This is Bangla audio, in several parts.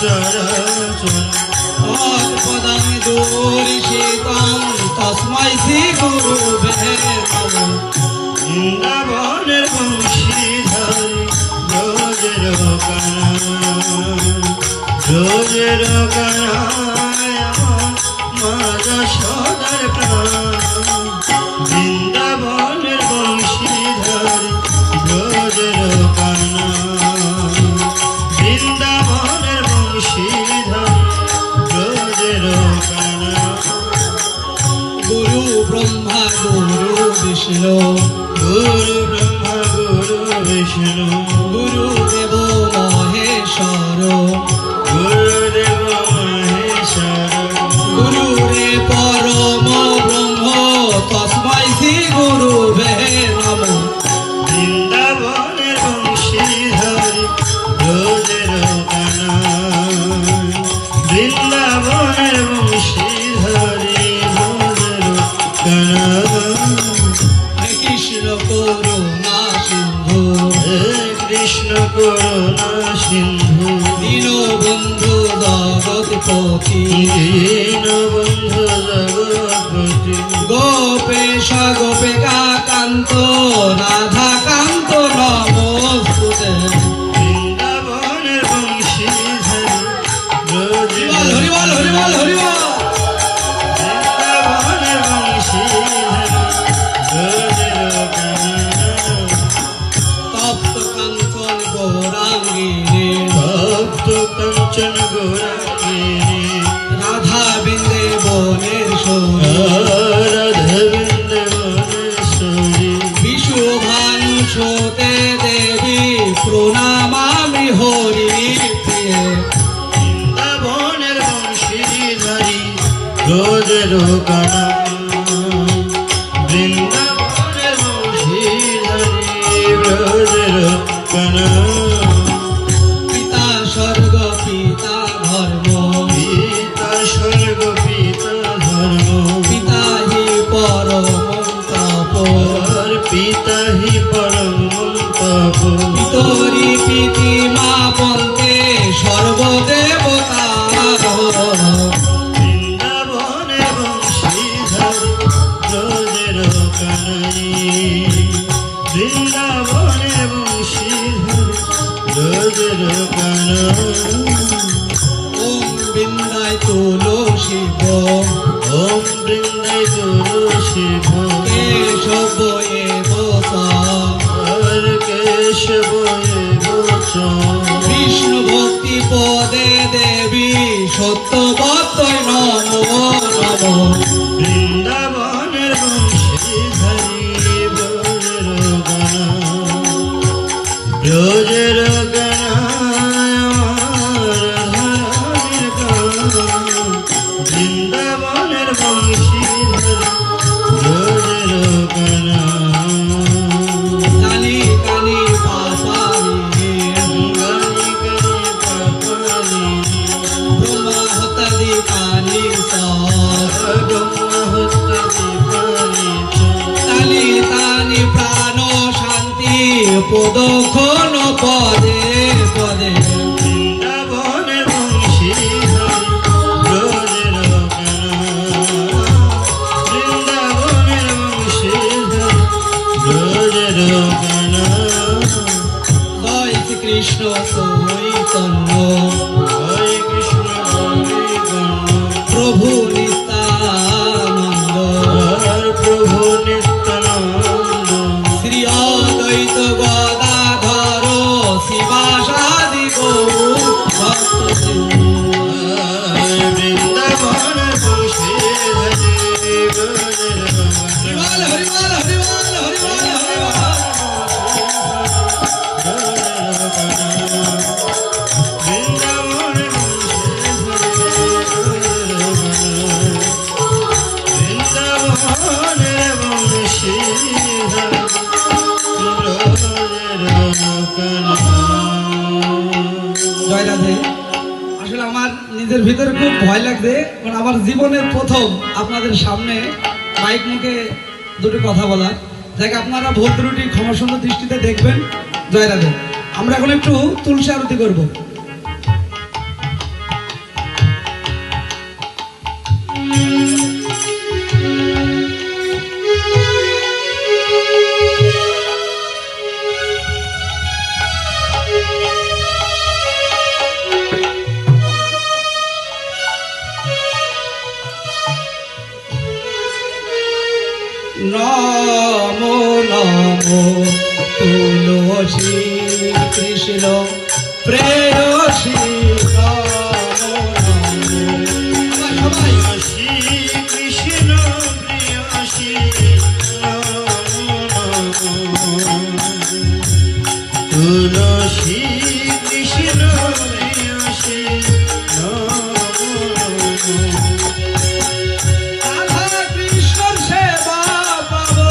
চরাচর পদং দূরিষিতং তস্मै শ্রী গুরুবে নমঃ। বৃন্দাবনের বংশীধর ব্রজের কানা ব্রজের কানায় মা যশোদার প্রাণ বৃন্দাবনের বংশীধর ব্রজের কানা বৃন্দাবনের বংশীধর ব্রজের কানা গুরু ব্রহ্মা গুরু বিষ্ণু গুরু ব্রহ্মা গুরু বিষ্ণু গুরুদেব মহেশ্বর গুরুদেব মহেশ্বর গুরুরে পরম ব্রহ্ম তস্मै শ্রী গুরুবে নমঃ। বৃন্দাবনের বংশীধর ব্রজের কানা বৃন্দাবনের বংশীধরি ব্রজের কানা হরে কৃষ্ণ করুণা সিন্ধু হে কৃষ্ণ করুণা সিন্ধু দীনবন্ধু জগৎপতি দীনবন্ধু জগৎপতি গোপেশ গোপিকা কান্ত রাধা কান্ত নমস্তুতে। বৃন্দাবনের বংশীধর ব্রজের হরিবল হরিবল হরিবল। বৃন্দাবনের বংশীধর ব্রজের কানা তপ্ত কাঞ্চন গৌরাঙ্গিনী ভক্ত কাঞ্চন গৌরাঙ্গিনী রাধা বৃন্দে বনের সরে রাধবৃন্দাবনেশ্বরী বিশ্বভানু সোতে দেবী প্রণামামি হরি প্রিয়ে। বৃন্দাবনের বংশীধারী ব্রজের কানা বৃন্দাবনের বংশীধারী ব্রজের কানা পিতা স্বর্গ পিতা ধর্ম পিতা স্বর্গ পিতা ধর্ম পিতা হি পরম তপ আর পিতা হি পরম তপ পিতরি পিতি মা পন্তে সর্বদেবতা। বৃন্দাবনের বংশীধর ব্রজের কানাই বৃন্দাবনের বংশীধর ব্রজের কানা ওম বৃন্দায় তুলসী ওম বৃন্দায় তুলসী কেশব এব আর কেশব বচ কৃষ্ণ ভক্তি পদে দেবী সত্যবতয় নমো নমঃ। বৃন্দাবনের বংশীধারী ব্রজের গানা ব্রজের গানা রাধারানীর গানা বৃন্দাবনের বংশীধারী ব্রজের গানা কানি কানি পাপানি গানি গানি পাপানি ব্রহ্মা হতাদি কানি তানি তানি প্রাণ শান্তি পদক্ষণ পদে পদে। বৃন্দাবনের বংশীধারী ব্রজের কানা বৃন্দাবনের বংশীধারী ব্রজের কানা জয় শ্রীকৃষ্ণ চৈতন্য হরে কৃষ্ণ হরে কৃষ্ণ প্রভু নিত্যানন্দ হর প্রভু নিত্যানন্দ শ্রী অদ্বৈত গদাধর শিবাসাদি গৌর ভক্তবৃন্দ। বৃন্দাবনের বংশীধারী ব্রজের হরিবল হরিবল হরিবল হরিবল হরিবল। জয় রাধে। আসলে আমার নিজের ভিতরে খুব ভয় লাগছে, কারণ আমার জীবনের প্রথম আপনাদের সামনে মাইক মুখে দুটো কথা বলা। যাকে আপনারা ভুল ত্রুটি ক্ষমাসুন্দর দৃষ্টিতে দেখবেন। জয় রাধে। আমরা এখন একটু তুলসী আরতি করবো। ছিল প্রেয়সী সবাই শ্রী কৃষ্ণ প্রিয়সী তুলসী কৃষ্ণ প্রিয়সী রাধা কৃষ্ণর সেবা পাবো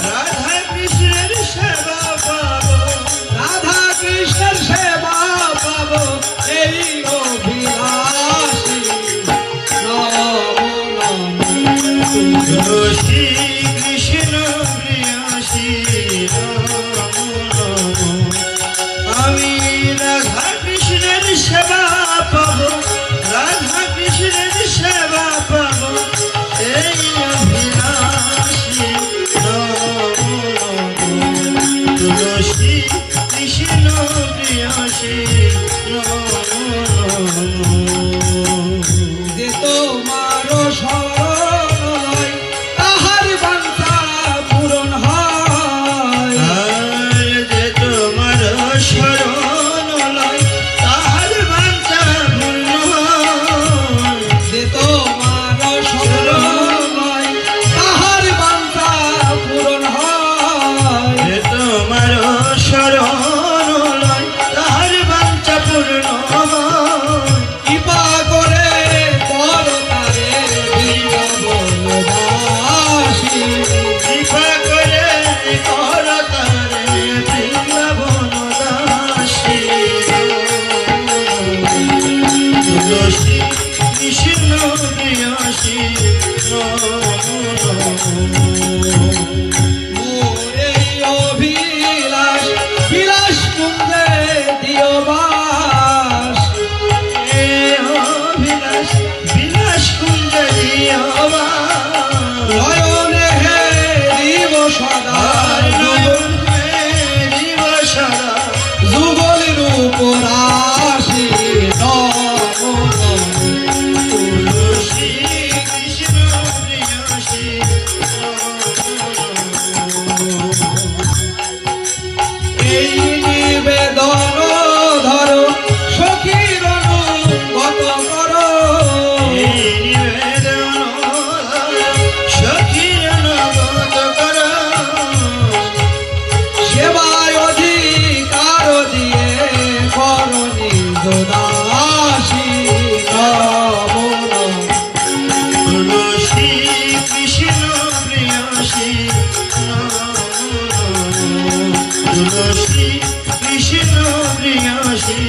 রাধা কৃষ্ণের সেবা পাবো রাধা কৃষ্ণের সেবা পাবো এই অভিলাষী নম তুলসী কৃষ্ণ প্রিয়সী আমি রাধা কৃষ্ণের সেবা পাবো রাধা কৃষ্ণের সেবা পাবো এই অভিলাষী তুলসী কৃষ্ণ প্রিয়সী যে তোমার শরণ তাহার বাঞ্ছা পূরণ হয় যে তোমার শরণ লয় তাহার বাঞ্ছা পূর্ণ হয়। যে তোমার শরণ তাহার বাঞ্ছা পূরণ হয় যে তোমার শরণ লয় তাহার বাঞ্ছা পূর্ণ হয়। কৃপা করে কর তারে বনবাসী কৃপা করে কর তারে বৃন্দাবনদাসী। তুলসী কৃষ্ণ প্রিয়সী মোরে অভিলাষ বিলাস কুঞ্জে দিও বাস এ অভিলাষ বিলাস কুঞ্জে দিয়বা নয়নে হে দিব সদা আর নয়নে দিবসরা যুগল রূপ রাশি নম তুলসী কৃষ্ণ প্রিয়সী এই নিবেদন ধরো সখীর অনুগত করো এই নিবেদন সখীর নগত কর সেবায় অধিকার দিয়ে করণী দাসী নম নম তুলসী কৃষ্ণ প্রিয়সী তুলসী কৃষ্ণ প্রিয়সী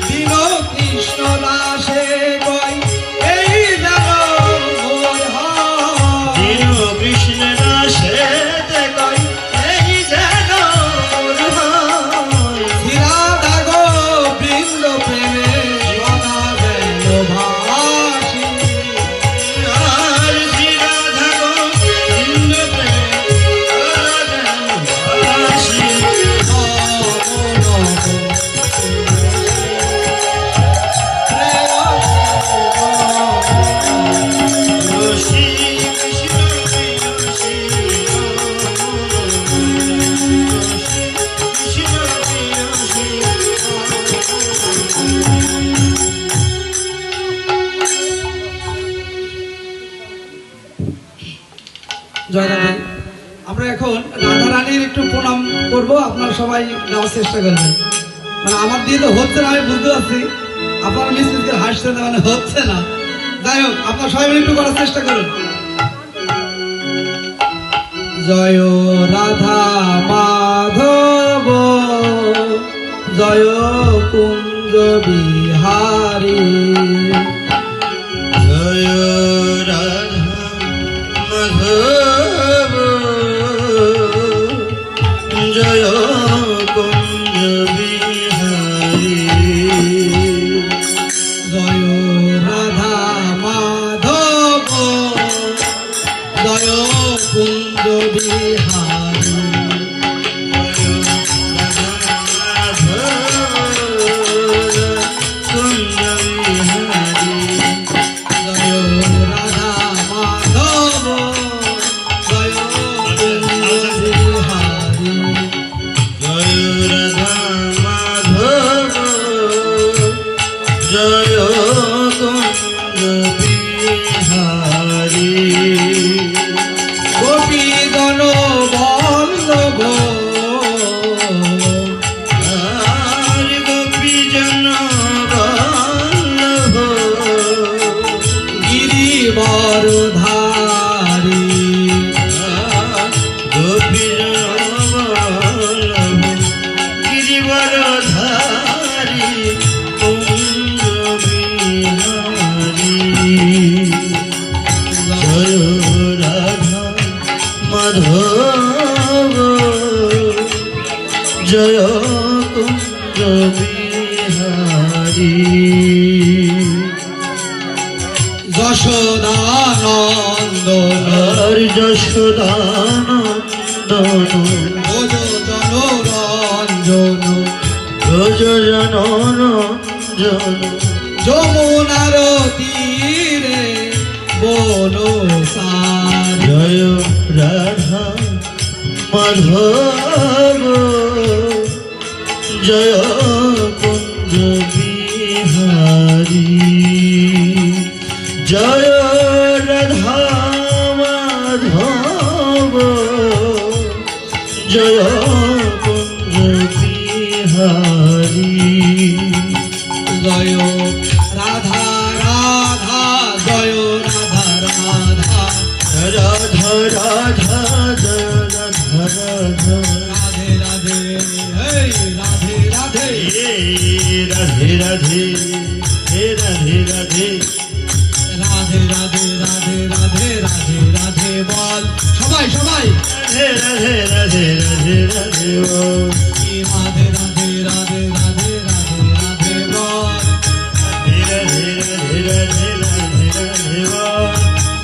দীন কৃষ্ণ দাসে কই এই যেন মোর হয়। দীন কৃষ্ণ দাসে কই এই যেন মোর হয়। শ্রীরাধা গোবিন্দ প্রেমে সদা যেন ভাসি আর শ্রী রাধা গোবিন্দ প্রেম ভাসি। তুলসী কৃষ্ণ প্রিয়সী তুলসী কৃষ্ণ প্রিয়সী জয় রাধে। আমরা এখন রাধা রানীর একটু প্রণাম করব, আপনারা সবাই নেওয়ার চেষ্টা করবেন। মানে আমার দিয়ে তো হচ্ছে না, আমি বুঝতে পারছি, আপনারা মিসকে হাসছেন না, মানে হচ্ছে না। যাই হোক, আপনারা সবাই মিলে একটু করার চেষ্টা করুন। জয় রাধা মাধব জয় কুঞ্জ বিহারী জয় রাধা মাধব জয় কুঞ্জ বিহারী জয় রাধা মাধব জয় কুঞ্জ বিহারী জয় রাধা মাধব জয় কুঞ্জ বিহারী গোপীজনবল্লভ গিরিবরধারী কুঞ্জ বিহারী জয় রাধা মাধব জয় কুঞ্জ বিহারী যশোদানন্দন আর যশোদানন্দন ভোজ জনরঞ্জন ভোজ জনরঞ্জন যমুনার তীরে বনসার জয় রাধা মাধব জয় কুঞ্জ বিহারী জয় রাধা মাধব জয় কুঞ্জ বিহারী জয় রাধা রাধা জয় রাধা রাধা রাধা রাধা জয় রাধা রাধা রাধে রাধে হে রাধে রাধে রাধে রাধে হে রাধে রাধে রাধে রাধে রাধে রাধে রাধে রাধে বল সবাই সবাই রাধে রাধে রাধে রাধে বল কি রাধে রাধে রাধে রাধে রাধে রাধে বল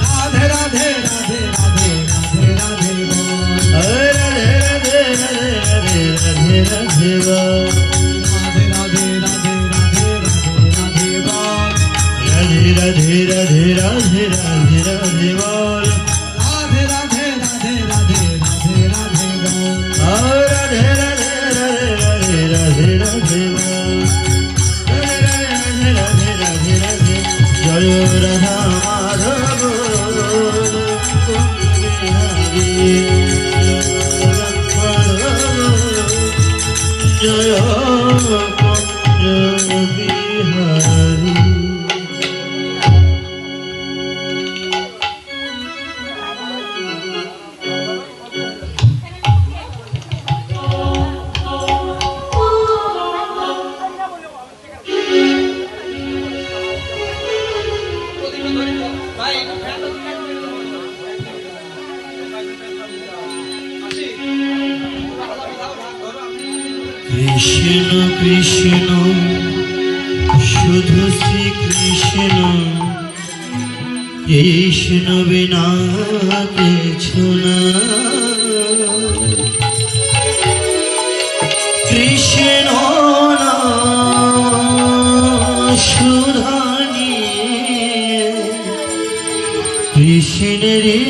রাধে রাধে রাধে রাধে রাধে বল রাধে রাধে রাধে রাধে রাধে রাধে বল রাধে রাধে রাধে রাধে রাধে রাধে বল রাধে রাধে রাধে রাধে রাধে রাধে বল রাধে রাধে রাধে রাধে রাধে রাধে বল রাধে রাধে রাধে রাধে রাধে রাধে বল রাধে রাধে রাধে রাধে রাধে বল রাধে রাধে রাধে রাধে জয় রাধা মাধব জয় কুঞ্জ বিহারী কৃষ্ণ কৃষ্ণ শুধু শ্রী কৃষ্ণ কৃষ্ণ বিনা কিছু না কৃষ্ণ সুধানি কৃষ্ণেরই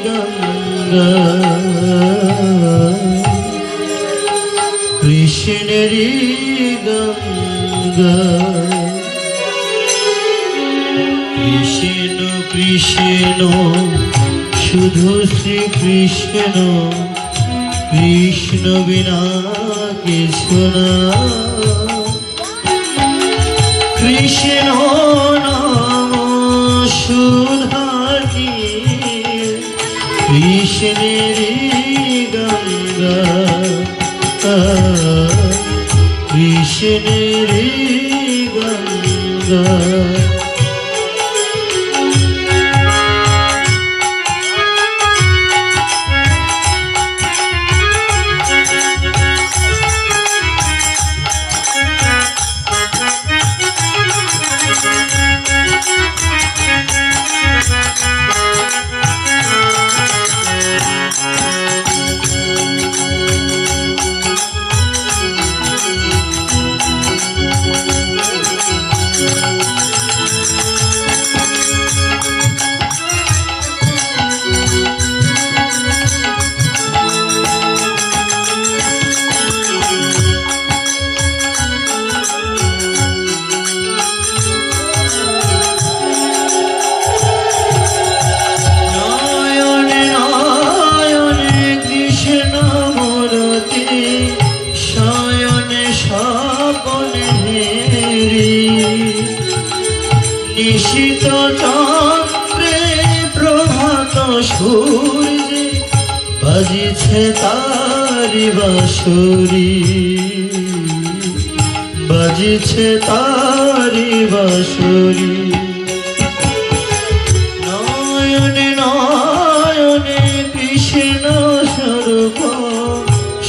গঙ্গা কৃষ্ণেরই গঙ্গা কৃষ্ণ কৃষ্ণ শুধু শ্রী কৃষ্ণ কৃষ্ণ বিনা কিছু না কৃষ্ণ নাম সুধানি কৃষ্ণেরই গঙ্গা কৃষ্ণেরই গঙ্গা নিশিত চন্দ্রে প্রভাত সূর্যে বাজিছে তারি বাঁশুরি, বাজিছে তারি বাঁশুরি। নয়নে নয়নে কৃষ্ণ স্বরূপ,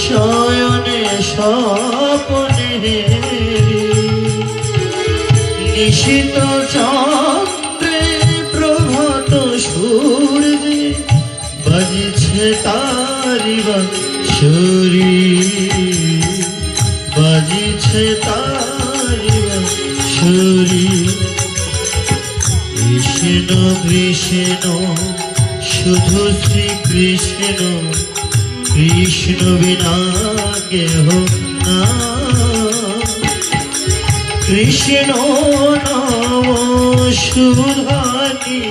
শয়নে স্বপনে নিশিত চন্দ্রে প্রভাত সূর্যে বাজিছে তারি বাঁশুরি, বাজিছে তারি বাঁশুরি। কৃষ্ণ কৃষ্ণ শুধু শ্রীকৃষ্ণ, কৃষ্ণ বিনা কেহ না। কৃষ্ণ নাম সুধানি,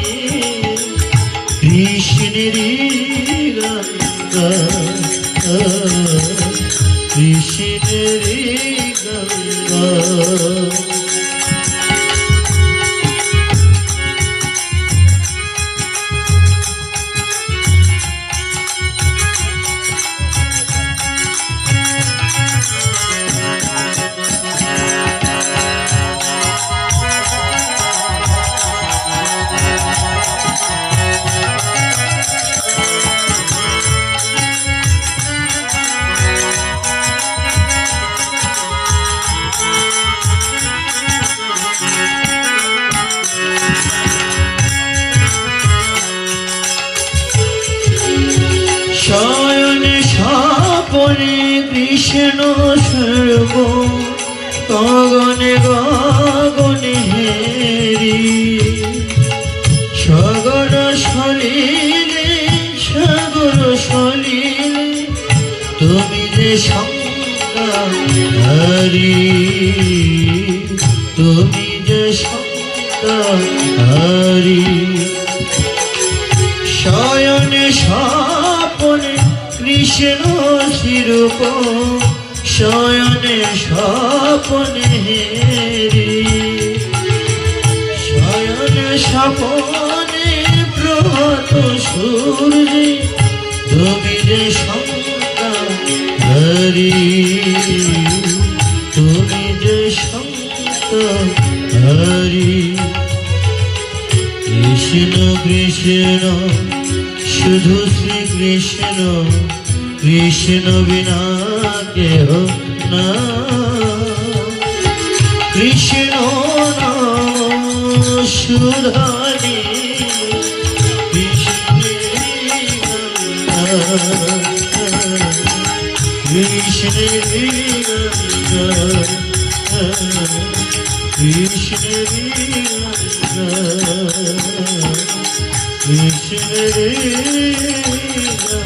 কৃষ্ণেরই গঙ্গা, কৃষ্ণেরই গঙ্গা। শয়নে স্বপনে কৃষ্ণ স্বরূপ, গগনে গগনে হেরি। সাগর সলিলে সাগর সলিলে তুমি যে সংজ্ঞাহারি, তুমি যে সংজ্ঞাহারি। শয়নে স্বপনে কৃষ্ণ স্বরূপ, শয়নে স্বপনে হেরি। শয়নে স্বপনে প্রভাত সূর্যে তুমি যে সংজ্ঞাহারি, তুমি যে সংজ্ঞাহারি। কৃষ্ণ কৃষ্ণ শুধু শ্রীকৃষ্ণ, কৃষ্ণ বিনা কেহ না। কৃষ্ণ নাম সুধানি, কৃষ্ণেরই গঙ্গা, কৃষ্ণেরই গঙ্গা, কৃষ্ণেরই গঙ্গা, কৃষ্ণেরই গঙ্গা।